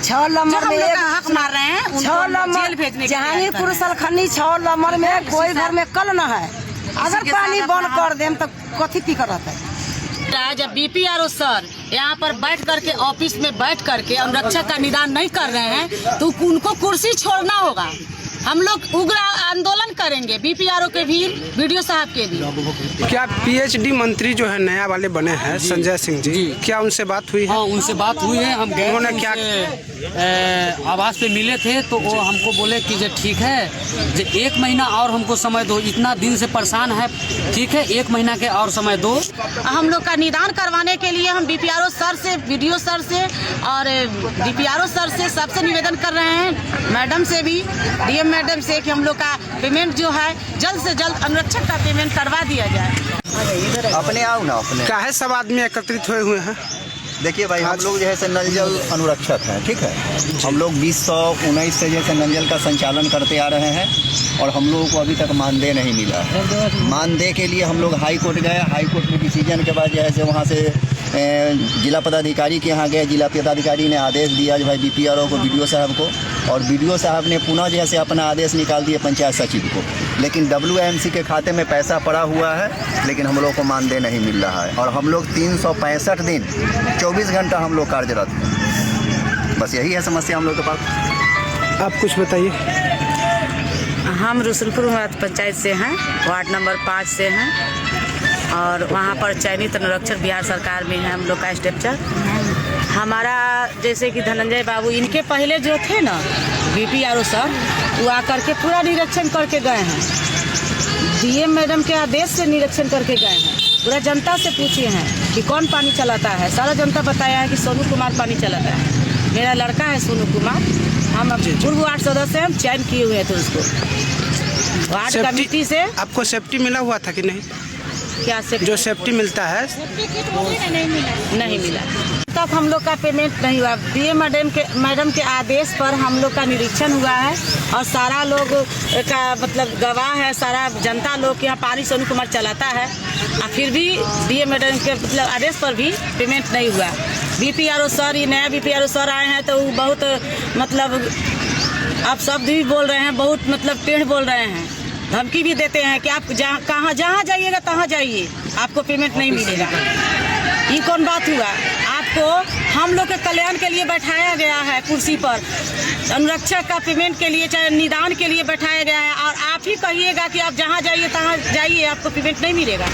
6 number में एक हक मार रहे हैं, 6 नंबर जहांगीरपुर सलखनी 6 नंबर में कोई घर में कल न है। अगर पानी बंद कर दें तो कथी दिक्कत है। जब बीपीआरओ सर यहाँ पर बैठ करके ऑफिस में बैठ करके अनुरक्षक का निदान नहीं कर रहे हैं तो उनको कुर्सी छोड़ना होगा। हम लोग उग्र आंदोलन करेंगे बीपीआरओ के भी, वीडियो साहब के भी। क्या पीएचडी मंत्री जो है नया वाले बने हैं संजय सिंह जी, क्या उनसे बात हुई है? हाँ, उनसे बात हुई है। हम गए, उन्होंने क्या आवास पे मिले थे तो वो हमको बोले कि जो ठीक है, जो 1 महीना और हमको समय दो, इतना दिन से परेशान है, ठीक है 1 महीना के और समय दो। हम लोग का निदान करवाने के लिए हम बीपीआरओ सर से, वीडियो सर से और बीपीआरओ सर से सबसे निवेदन कर रहे हैं, मैडम से भी, डीएम मैडम से, कि हम लोग का पेमेंट जो है जल्द से जल्द अनुरक्षक का पेमेंट करवा दिया जाए। अपने आओ ना अपने क्या है, सब आदमी एकत्रित हुए हैं। देखिए भाई, हम लोग जैसे नल जल अनुरक्षक हैं, ठीक है। हम लोग 2019 से जैसे नल जल का संचालन करते आ रहे हैं और हम लोगों को अभी तक मानदेय नहीं मिला है। मानदेय के लिए हम लोग हाई कोर्ट गए, हाई कोर्ट में डिसीजन के बाद जैसे वहाँ से जिला पदाधिकारी के यहाँ गए। जिला पदाधिकारी ने आदेश दिया जो भाई बीपीआरओ को, बीडीओ साहब को, और बीडीओ साहब ने पुनः जैसे अपना आदेश निकाल दिया पंचायत सचिव को। लेकिन WAMC के खाते में पैसा पड़ा हुआ है, लेकिन हम लोग को मानदेय नहीं मिल रहा है। और हम लोग 365 दिन 24 घंटा हम लोग कार्यरत हैं। बस यही है समस्या हम लोग के पास। आप कुछ बताइए। हम रसुलपुर पंचायत से हैं, वार्ड नंबर 5 से हैं और वहाँ पर चयनित अनुरक्षक बिहार सरकार में है हम लोग का स्ट्रक्चर। हमारा जैसे कि धनंजय बाबू, इनके पहले जो थे ना बीपीआरओ सर, वो आकर के पूरा निरीक्षण करके गए हैं। डीएम मैडम के आदेश से निरीक्षण करके गए हैं। पूरा जनता से पूछे हैं कि कौन पानी चलाता है, सारा जनता बताया है कि सोनू कुमार पानी चलाता है। मेरा लड़का है सोनू कुमार, हम पूर्व वार्ड सदस्य हैं, हम चयन किए हुए थे उसको वार्ड कमेटी से। आपको सेफ्टी मिला हुआ था कि नहीं? क्या सेफ्टी? जो सेफ्टी मिलता है नहीं मिला तब हम लोग का पेमेंट नहीं हुआ। डीएम मैडम के आदेश पर हम लोग का निरीक्षण हुआ है और सारा लोग का मतलब गवाह है, सारा जनता लोग के यहाँ पानी सोनू कुमार चलाता है और फिर भी डीएम मैडम के मतलब आदेश पर भी पेमेंट नहीं हुआ। बीपीआरओ सर, ये नया बीपीआरओ सर आए हैं तो वो बहुत मतलब आप शब्द भी बोल रहे हैं, बहुत मतलब टेढ़ बोल रहे हैं, धमकी भी देते हैं कि आप जहाँ जाइएगा तहाँ जाइए, आपको पेमेंट नहीं मिलेगा। ये कौन बात हुआ? आपको हम लोग के कल्याण के लिए बैठाया गया है कुर्सी पर, अनुरक्षक का पेमेंट के लिए, चाहे निदान के लिए बैठाया गया है, और आप ही कहिएगा कि आप जहाँ जाइए तहाँ जाइए, आपको पेमेंट नहीं मिलेगा।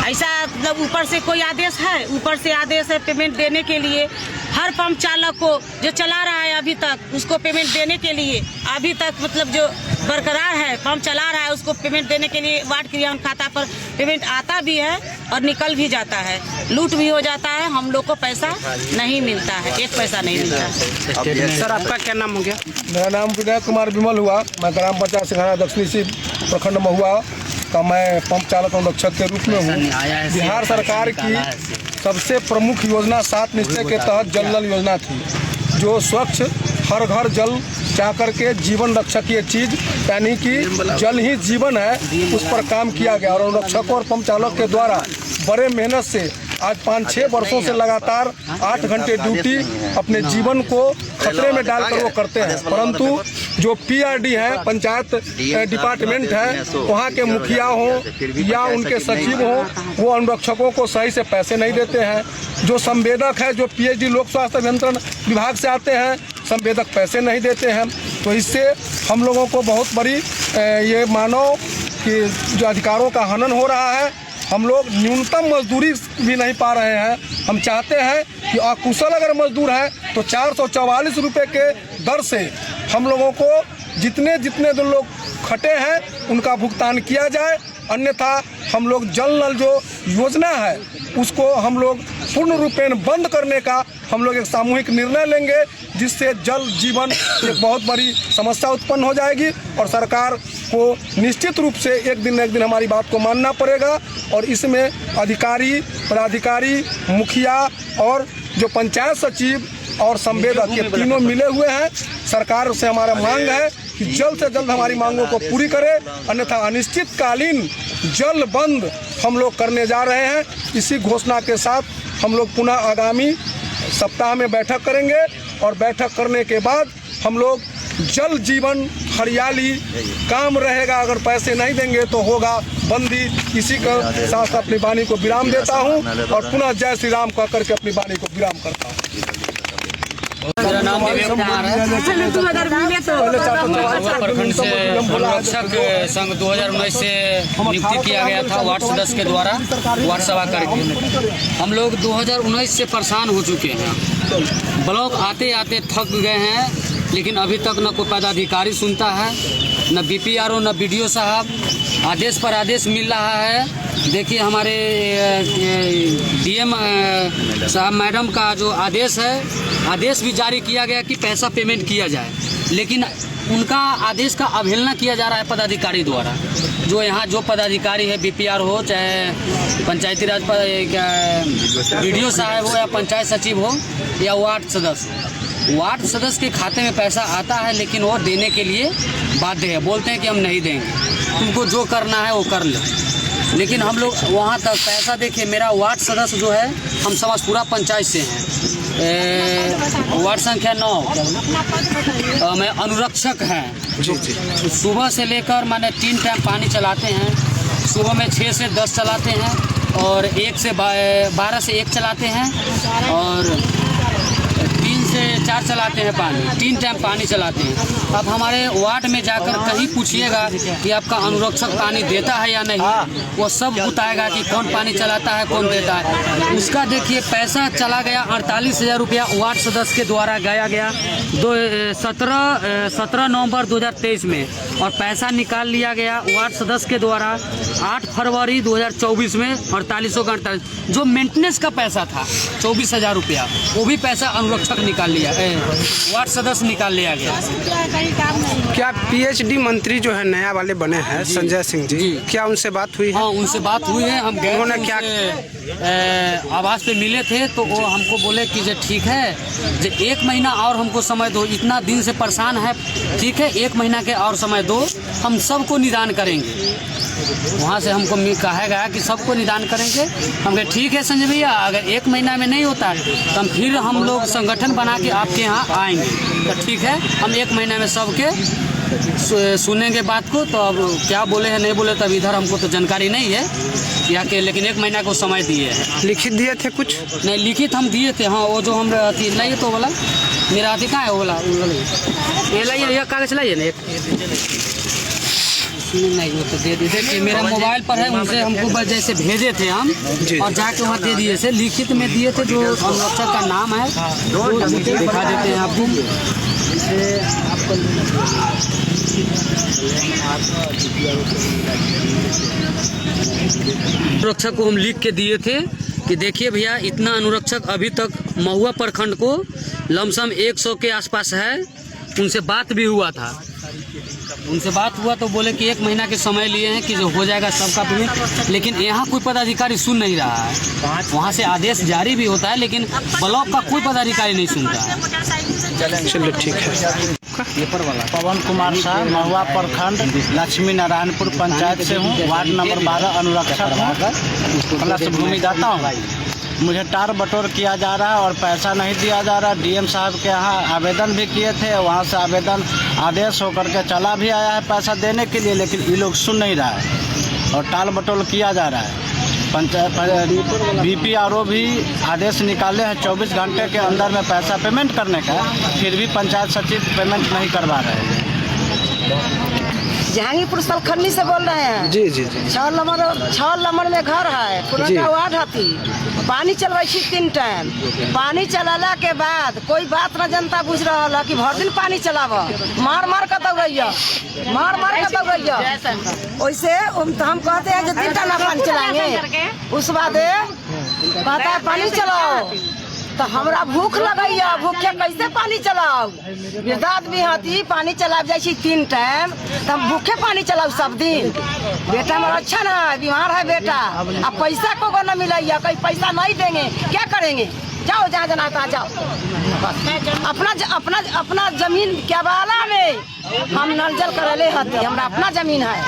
ऐसा मतलब ऊपर से कोई आदेश है? ऊपर से आदेश है पेमेंट देने के लिए। हर पंप चालक को जो चला रहा है अभी तक, उसको पेमेंट देने के लिए अभी तक मतलब जो बरकरार है, पंप चला रहा है, उसको पेमेंट देने के लिए वार्ड क्रियान्वयन खाता पर पेमेंट आता भी है और निकल भी जाता है, लूट भी हो जाता है। हम लोग को पैसा नहीं मिलता है, 1 पैसा नहीं मिलता है। सर आपका क्या नाम हो गया? मेरा नाम विनय कुमार विमल हुआ। मैं ग्राम पंचायत सिंघाना दक्षिणी प्रखंड में हुआ का मैं पंप चालक अनुरक्षक के रूप में हूँ। बिहार सरकार की सबसे प्रमुख योजना 7 निश्चय के तहत जल नल योजना थी, जो स्वच्छ हर घर जल चाह करके जीवन रक्षक ये चीज़, यानी कि जल ही जीवन है, उस पर काम किया गया। और अनुरक्षकों और पंप चालक के द्वारा बड़े मेहनत से आज 5-6 वर्षों से लगातार 8 घंटे ड्यूटी अपने जीवन को खतरे में डालकर वो करते हैं। परंतु जो PRD है, पंचायत डिपार्टमेंट है, वहाँ के मुखिया हो या उनके सचिव हो, वो अनुरक्षकों को सही से पैसे नहीं देते हैं। जो संवेदक है, जो PhD लोक स्वास्थ्य अभियंत्रण विभाग से आते हैं, संवेदक पैसे नहीं देते हैं। तो इससे हम लोगों को बहुत बड़ी ये मानो कि जो अधिकारों का हनन हो रहा है। हम लोग न्यूनतम मजदूरी भी नहीं पा रहे हैं। हम चाहते हैं कि अकुशल अगर मजदूर है तो 444 रुपये के दर से हम लोगों को जितने जो लोग खटे हैं उनका भुगतान किया जाए, अन्यथा हम लोग जल नल जो योजना है उसको हम लोग पूर्ण रूपेण बंद करने का हम लोग एक सामूहिक निर्णय लेंगे, जिससे जल जीवन एक बहुत बड़ी समस्या उत्पन्न हो जाएगी और सरकार को निश्चित रूप से एक दिन हमारी बात को मानना पड़ेगा। और इसमें अधिकारी, पदाधिकारी, मुखिया और जो पंचायत सचिव और संवेदक, ये तीनों मिले हुए हैं। सरकार से हमारा मांग है कि जल्द से जल्द हमारी मांगों को पूरी करे, अन्यथा अनिश्चितकालीन जल बंद हम लोग करने जा रहे हैं। इसी घोषणा के साथ हम लोग पुनः आगामी सप्ताह में बैठक करेंगे और बैठक करने के बाद हम लोग जल जीवन हरियाली काम रहेगा। अगर पैसे नहीं देंगे तो होगा बंदी। इसी के साथ अपनी वाणी को विराम देता हूँ और पुनः जय श्री राम कह करके अपनी वाणी को विराम करता हूँ। मेरा नाम विवेक कुमार है। प्रखंड से अनुरक्षक संघ 2019 से नियुक्ति किया गया था वार्ड सदस्य के द्वारा वार्ड सभा करके। हम लोग 2019 से परेशान हो चुके हैं। ब्लॉक आते आते थक गए हैं, लेकिन अभी तक न कोई पदाधिकारी सुनता है, न बीपीआरओ, न बीडीओ साहब। आदेश पर आदेश मिल रहा है। देखिए हमारे डीएम साहब मैडम का जो आदेश है, आदेश भी जारी किया गया कि पैसा पेमेंट किया जाए, लेकिन उनका आदेश का अवहेलना किया जा रहा है पदाधिकारी द्वारा। जो यहाँ जो पदाधिकारी है, बीपीआर हो चाहे पंचायती राज बीडीओ साहब हो या पंचायत सचिव हो या वार्ड सदस्य के खाते में पैसा आता है, लेकिन वो देने के लिए बाध्य है। बोलते हैं कि हम नहीं देंगे, तुमको जो करना है वो कर लो। लेकिन हम लोग वहाँ तक पैसा देखिए। मेरा वार्ड सदस्य जो है, हम समस्तपुरा पंचायत से हैं, वार्ड संख्या 9, मैं अनुरक्षक हैं। सुबह से लेकर मैंने 3 टाइम पानी चलाते हैं। सुबह में 6 से 10 चलाते हैं और 1 से 12 से 1 चलाते हैं और 3 से 4 चलाते हैं पानी। 3 टाइम पानी चलाते हैं। अब हमारे वार्ड में जाकर कहीं पूछिएगा कि आपका अनुरक्षक पानी देता है या नहीं, वो सब बताएगा कि कौन पानी चलाता है, कौन देता है। उसका देखिए पैसा चला गया 48,000 रुपया वार्ड सदस्य के द्वारा गया 17 नवंबर 2023 में, और पैसा निकाल लिया गया वार्ड सदस्य के द्वारा 8 फरवरी 2024 में 4848, जो मेंटेनेंस का पैसा था 24,000 रुपया, वो भी पैसा अनुरक्षक निकाल लिया, वार्ड सदस्य निकाल लिया गया। क्या पीएचडी मंत्री जो है नया वाले बने हैं संजय सिंह जी, क्या उनसे बात हुई है? हाँ, उनसे बात हुई है। हम गए, उन्होंने क्या आवास पे मिले थे तो वो हमको बोले कि जे ठीक है, जे 1 महीना और हमको समय दो, इतना दिन से परेशान है, ठीक है 1 महीना के और समय दो, हम सबको निदान करेंगे। वहाँ से हमको कहा गया कि सबको निदान करेंगे। हम कहे ठीक है संजय भैया, अगर 1 महीना में नहीं होता है तो हम फिर हम लोग संगठन बना के आपके यहाँ आएंगे। तो ठीक है, हम 1 महीने में सबके सुनेंगे बात को। तो अब क्या बोले हैं नहीं बोले तब इधर हमको तो जानकारी नहीं है यहाँ के, लेकिन 1 महीना को समय दिए हैं। लिखित दिए थे कुछ? नहीं, लिखित हम दिए थे। हाँ, वो जो हम लाइए तो बोला मेरा अति कहाँ है, वो बोला ये लाइए, यह कागज लाइए ना। नहीं, वो तो दे देखिए मेरा मोबाइल पर है, उनसे हमको जैसे भेजे थे हम और जाके वहाँ दे दिए थे, लिखित में दिए थे। जो अनुरक्षक का नाम है वो दिखा देते हैं आपको। अनुरक्षक को हम लिख के दिए थे कि देखिए भैया, इतना अनुरक्षक अभी तक महुआ प्रखंड को लमसम 100 के आसपास है। उनसे बात भी हुआ था, उनसे बात हुआ तो बोले कि 1 महीना के समय लिए हैं कि जो हो जाएगा सबका पेमेंट, लेकिन यहाँ कोई पदाधिकारी सुन नहीं रहा है। वहाँ से आदेश जारी भी होता है, लेकिन ब्लॉक का कोई पदाधिकारी नहीं सुनता है। चलो ठीक है। पवन कुमार शाह, महुआ प्रखंड, लक्ष्मी नारायणपुर पंचायत से हूँ, वार्ड नंबर 12 अनुरक्षक हूँ, प्लस भूमिदाता हूँ। मुझे टार बटोर किया जा रहा है और पैसा नहीं दिया जा रहा। डीएम साहब के यहाँ आवेदन भी किए थे, वहाँ से आवेदन आदेश होकर के चला भी आया है पैसा देने के लिए, लेकिन ये लोग सुन नहीं रहा है और टाल बटोर किया जा रहा है। पंचायत बीपीआरओ भी आदेश निकाले हैं 24 घंटे के अंदर में पैसा पेमेंट करने का, फिर भी पंचायत सचिव पेमेंट नहीं करवा रहे हैं। जहांगीरपुर सलखन्नी से बोल रहे हैं। जी जी जी। 6 नंबर में घर है, पुराना वार्ड हती। पानी चलवाई 3 टाइम। पानी चलाला के बाद कोई बात न जनता बुझ रहा कि भर दिन पानी चलाव, मार के दौड़ैया, मार के दौड़ैया। वैसे हम कहते हैं कि 3 टाइम पानी चलाएंगे, उस बाद कहता है पानी चलाओ, तो हमरा भूख लगैया, भूखे कैसे पानी चलाओ। वृद्धाद भी हाथी पानी चला जाए 3 टाइम, तो हम भूखे पानी चलाओ सब दिन। बेटा मेरा अच्छा ना है, बीमार है बेटा, अब पैसा को न मिलैया, कहीं पैसा नहीं देंगे, क्या करेंगे। जाओ जहाँ जाना था जाओ। अपना जमीन क्या वाला में हम नल जल करले हती, हमरा अपना जमीन है,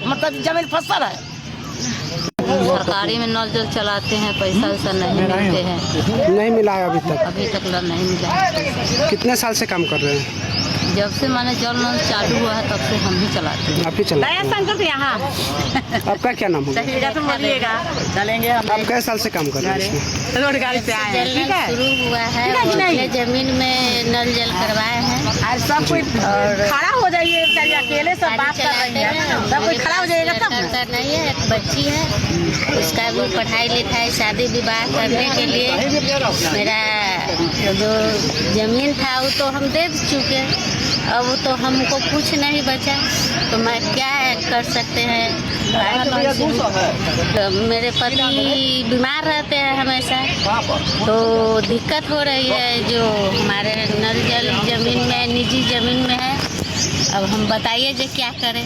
मतलब जमीन फसल है। सरकारी में नल जल चलाते हैं, पैसा वैसा नहीं मिलते हैं। नहीं मिला है अभी तक? अभी तक नहीं मिला है। कितने साल से काम कर रहे हैं? जब से मैंने जल नल चालू हुआ है तब से हम ही चलाते हैं। आप ही चलाते हैं? संकट यहाँ आपका क्या नाम होगा? बोलिएगा चलेंगे हम। आप कै साल से काम कर रहे हैं इसमें? रोड गाड़ी से आए हैं। ठीक है, शुरू हुआ है और ये जमीन में नल जल करवाए हैं। और सब कोई खड़ा हो जाइए, बेचारी अकेले सब बात कर रही है, सब कोई खड़ा हो जाइएगा तब ना। सरकार नहीं है, एक बच्ची है, उसका भी पढ़ाई लिखाई शादी विवाह करने के लिए मेरा जो जमीन था वो तो हम दे चुके, अब तो हमको कुछ नहीं बचा, तो मैं क्या कर सकते हैं। तो मेरे पति बीमार रहते हैं हमेशा, तो दिक्कत हो रही है जो हमारे नल जल जमीन में, निजी जमीन में है। अब हम बताइए जो क्या करें।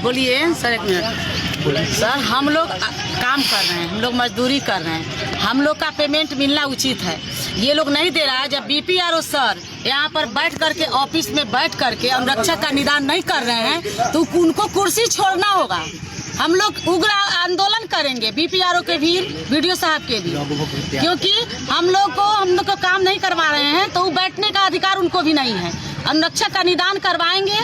बोलिए सर, एक मिनट। सर हम लोग काम कर रहे हैं, हम लोग मजदूरी कर रहे हैं, हम लोग का पेमेंट मिलना उचित है। ये लोग नहीं दे रहा है। जब बीपीआरओ सर यहाँ पर बैठ करके ऑफिस में बैठ करके अनुरक्षक का निदान नहीं कर रहे हैं तो उनको कुर्सी छोड़ना होगा। हम लोग उग्र आंदोलन करेंगे बीपीआरओ के भी, वीडियो साहब के भी, क्योंकि हम लोग को काम नहीं करवा रहे हैं तो बैठने का अधिकार उनको भी नहीं है। अनुरक्षक का निदान करवाएंगे,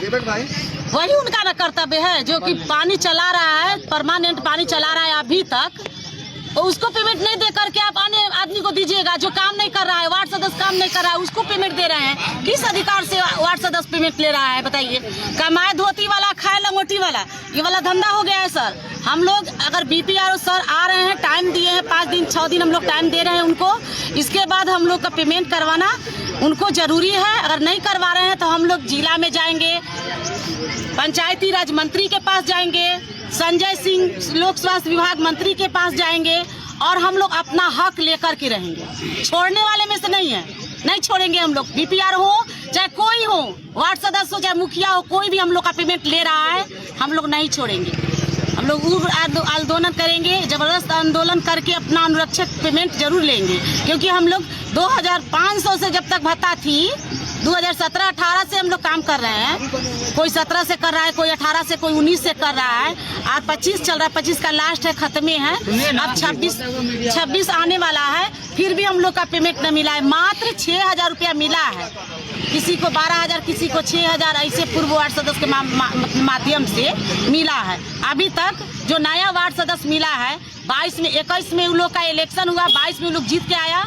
वही उनका न कर्तव्य है। जो कि पानी चला रहा है, परमानेंट पानी चला रहा है अभी तक, तो उसको पेमेंट नहीं दे करके आप अन्य आदमी को दीजिएगा जो काम नहीं कर रहा है, वार्ड सदस्य काम नहीं कर रहा है, उसको पेमेंट दे रहे हैं। किस अधिकार से वार्ड सदस्य पेमेंट ले रहा है बताइए? कमाए धोती वाला, खाए लंगोटी वाला, ये वाला धंधा हो गया है सर। हम लोग अगर बीपीआरओ सर आ रहे हैं, टाइम दिए हैं 5 दिन 6 दिन हम लोग टाइम दे रहे हैं उनको, इसके बाद हम लोग का पेमेंट करवाना उनको जरूरी है। अगर नहीं करवा रहे हैं तो हम लोग जिला में जाएंगे, पंचायती राज मंत्री के पास जाएंगे, संजय सिंह लोक स्वास्थ्य विभाग मंत्री के पास जाएंगे और हम लोग अपना हक लेकर के रहेंगे। छोड़ने वाले में से नहीं है, नहीं छोड़ेंगे हम लोग। बीपीआर हो चाहे कोई हो, वार्ड सदस्य हो चाहे मुखिया हो, कोई भी हम लोग का पेमेंट ले रहा है, हम लोग नहीं छोड़ेंगे। हम लोग उग्र आंदोलन करेंगे, जबरदस्त आंदोलन करके अपना अनुरक्षक पेमेंट जरूर लेंगे। क्योंकि हम लोग 2500 से जब तक भत्ता थी, 2017-18 से हम लोग काम कर रहे हैं। कोई 17 से कर रहा है, कोई 18 से, कोई 19 से कर रहा है। आज 25 चल रहा है, 25 का लास्ट है, खत्मे है। अब 26 आने वाला है, फिर भी हम लोग का पेमेंट न मिला है। मात्र 6000 रुपया मिला है, किसी को 12000, किसी को 6000, ऐसे पूर्व वार्ड सदस्य के माध्यम से मिला है। अभी तक जो नया वार्ड सदस्य मिला है, 21 में उन लोग का इलेक्शन हुआ, 22 में उन लोग जीत के आया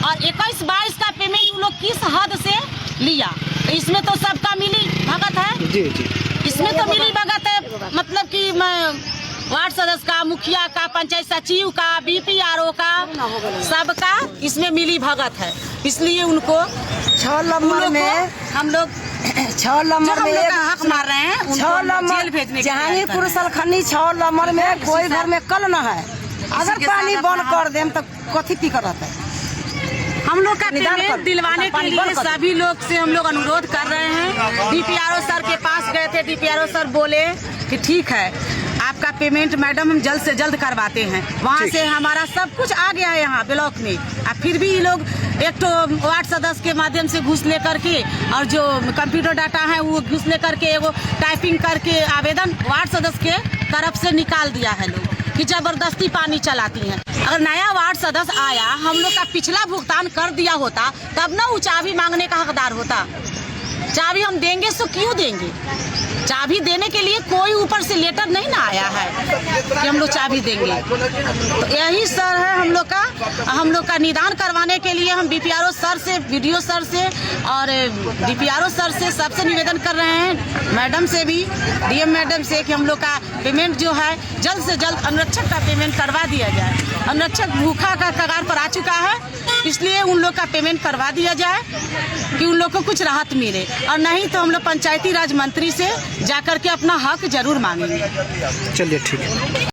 और 21-22 का पेमेंट उन लोग किस हद से लिया। तो इसमें तो सबका मिली भगत है जी, इसमें तो मिली भगत है। मतलब कि वार्ड सदस्य का, मुखिया का, पंचायत सचिव का, बीपीआरओ का, सबका इसमें मिली भगत है। इसलिए उनको 6 नंबर में हम लोग 6 नंबर में हक मार रहे हैं, 6 नंबर जहांगीरपुर सलखनी 6 नंबर में कोई घर में कल न है। अगर पानी बंद कर दें तो कथी दिक्कत रहता है? हम लोग का पेमेंट दिलवाने के लिए सभी लोग से हम लोग अनुरोध कर रहे हैं। डीपीआरओ सर के पास गए थे, डीपीआरओ सर बोले कि ठीक है आपका पेमेंट मैडम हम जल्द से जल्द करवाते हैं। वहाँ से हमारा सब कुछ आ गया है यहाँ ब्लॉक में। अब फिर भी ये लोग एक तो वार्ड सदस्य के माध्यम से घूस ले करके और जो कंप्यूटर डाटा है वो घूस ले करके एगो टाइपिंग करके आवेदन वार्ड सदस्य के तरफ से निकाल दिया है लोग कि जबरदस्ती पानी चलाती हैं। अगर नया वार्ड सदस्य आया, हम लोग का पिछला भुगतान कर दिया होता तब ना वो चाबी मांगने का हकदार होता। चाबी हम देंगे तो क्यों देंगे? चाबी देने के लिए कोई ऊपर से लेटर नहीं ना आया है कि हम लोग चाबी देंगे। तो यही सर है हम लोग का निदान करवाने के लिए हम बीपीआरओ सर से, वीडियो सर से और डीपीआरओ सर से सबसे निवेदन कर रहे हैं, मैडम से भी, डीएम मैडम से, कि हम लोग का पेमेंट जो है जल्द से जल्द अनुरक्षक का पेमेंट करवा दिया जाए। अनुरक्षक भूखा का कगार पर आ चुका है, इसलिए उन लोग का पेमेंट करवा दिया जाए कि उन लोग को कुछ राहत मिले। और नहीं तो हम लोग पंचायती राज मंत्री से जाकर के अपना हक जरूर मांगेंगे। चलिए ठीक है।